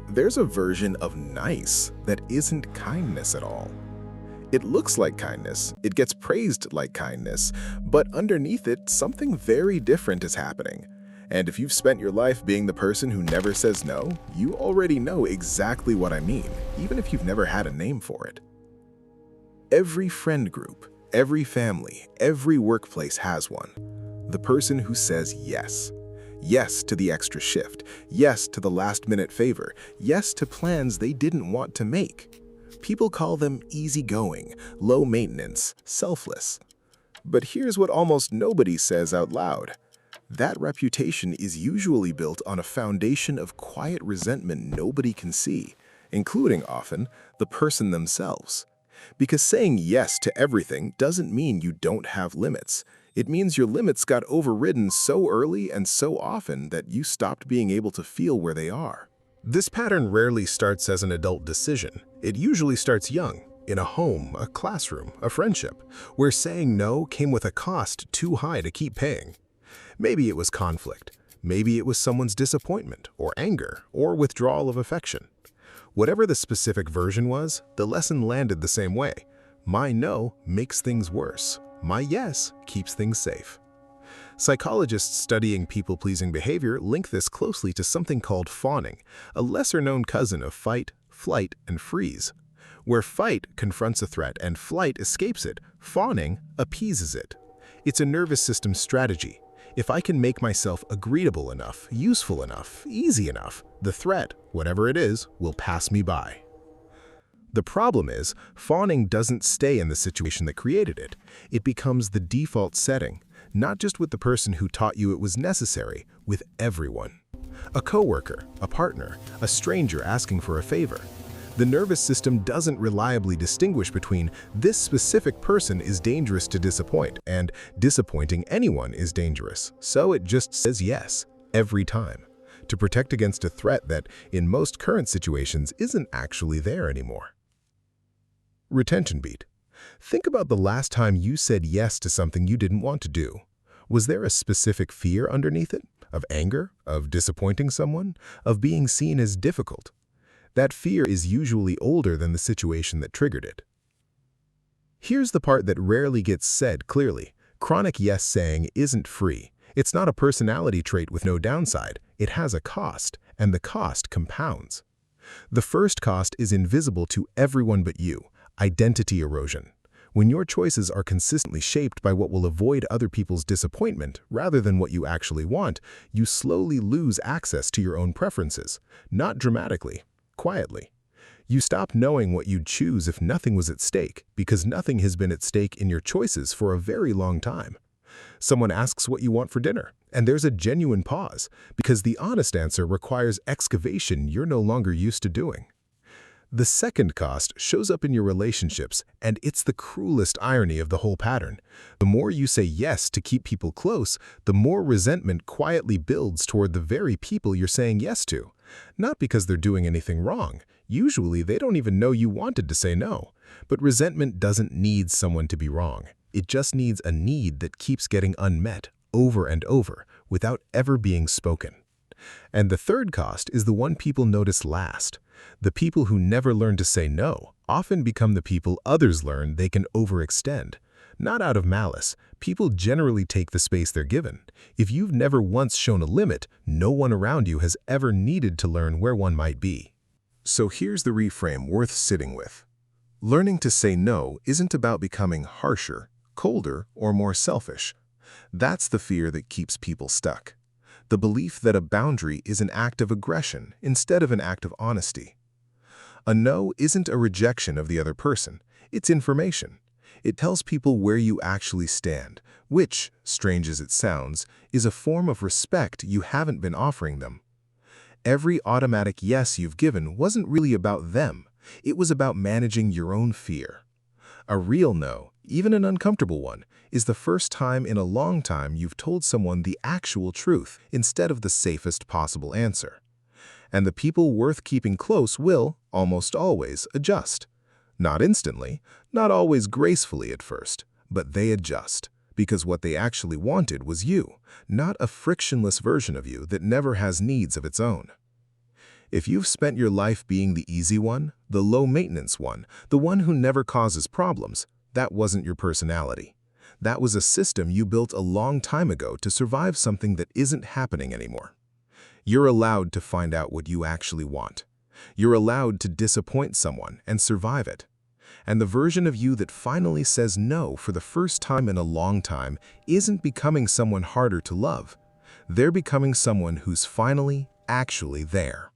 There's a version of nice that isn't kindness at all. It looks like kindness, it gets praised like kindness, but underneath it, something very different is happening. And if you've spent your life being the person who never says no, you already know exactly what I mean, even if you've never had a name for it. Every friend group, every family, every workplace has one. The person who says yes. Yes to the extra shift. Yes to the last-minute favor. Yes to plans they didn't want to make. People call them easygoing, low-maintenance, selfless. But here's what almost nobody says out loud. That reputation is usually built on a foundation of quiet resentment nobody can see, including, often, the person themselves. Because saying yes to everything doesn't mean you don't have limits. It means your limits got overridden so early and so often that you stopped being able to feel where they are. This pattern rarely starts as an adult decision. It usually starts young, in a home, a classroom, a friendship, where saying no came with a cost too high to keep paying. Maybe it was conflict. Maybe it was someone's disappointment, or anger, or withdrawal of affection. Whatever the specific version was, the lesson landed the same way. My no makes things worse. My yes keeps things safe. Psychologists studying people-pleasing behavior link this closely to something called fawning, a lesser-known cousin of fight, flight, and freeze. Where fight confronts a threat and flight escapes it, fawning appeases it. It's a nervous system strategy. If I can make myself agreeable enough, useful enough, easy enough, the threat, whatever it is, will pass me by. The problem is, fawning doesn't stay in the situation that created it. It becomes the default setting, not just with the person who taught you it was necessary, with everyone. A coworker, a partner, a stranger asking for a favor. The nervous system doesn't reliably distinguish between this specific person is dangerous to disappoint and disappointing anyone is dangerous, so it just says yes, every time, to protect against a threat that, in most current situations, isn't actually there anymore. Retention beat. Think about the last time you said yes to something you didn't want to do. Was there a specific fear underneath it? Of anger? Of disappointing someone? Of being seen as difficult? That fear is usually older than the situation that triggered it. Here's the part that rarely gets said clearly. Chronic yes saying isn't free. It's not a personality trait with no downside. It has a cost, and the cost compounds. The first cost is invisible to everyone but you: identity erosion. When your choices are consistently shaped by what will avoid other people's disappointment rather than what you actually want, you slowly lose access to your own preferences, not dramatically, quietly. You stop knowing what you'd choose if nothing was at stake, because nothing has been at stake in your choices for a very long time. Someone asks what you want for dinner, and there's a genuine pause, because the honest answer requires excavation you're no longer used to doing. The second cost shows up in your relationships, and it's the cruelest irony of the whole pattern. The more you say yes to keep people close, the more resentment quietly builds toward the very people you're saying yes to. Not because they're doing anything wrong. Usually, they don't even know you wanted to say no. But resentment doesn't need someone to be wrong. It just needs a need that keeps getting unmet over and over without ever being spoken. And the third cost is the one people notice last. The people who never learn to say no often become the people others learn they can overextend. Not out of malice, people generally take the space they're given. If you've never once shown a limit, no one around you has ever needed to learn where one might be. So here's the reframe worth sitting with. Learning to say no isn't about becoming harsher, colder, or more selfish. That's the fear that keeps people stuck. The belief that a boundary is an act of aggression instead of an act of honesty. A no isn't a rejection of the other person, it's information. It tells people where you actually stand, which, strange as it sounds, is a form of respect you haven't been offering them. Every automatic yes you've given wasn't really about them, it was about managing your own fear. A real no, even an uncomfortable one, is the first time in a long time you've told someone the actual truth instead of the safest possible answer. And the people worth keeping close will, almost always, adjust. Not instantly, not always gracefully at first, but they adjust, because what they actually wanted was you, not a frictionless version of you that never has needs of its own. If you've spent your life being the easy one, the low-maintenance one, the one who never causes problems, that wasn't your personality. That was a system you built a long time ago to survive something that isn't happening anymore. You're allowed to find out what you actually want. You're allowed to disappoint someone and survive it. And the version of you that finally says no for the first time in a long time isn't becoming someone harder to love. They're becoming someone who's finally, actually there.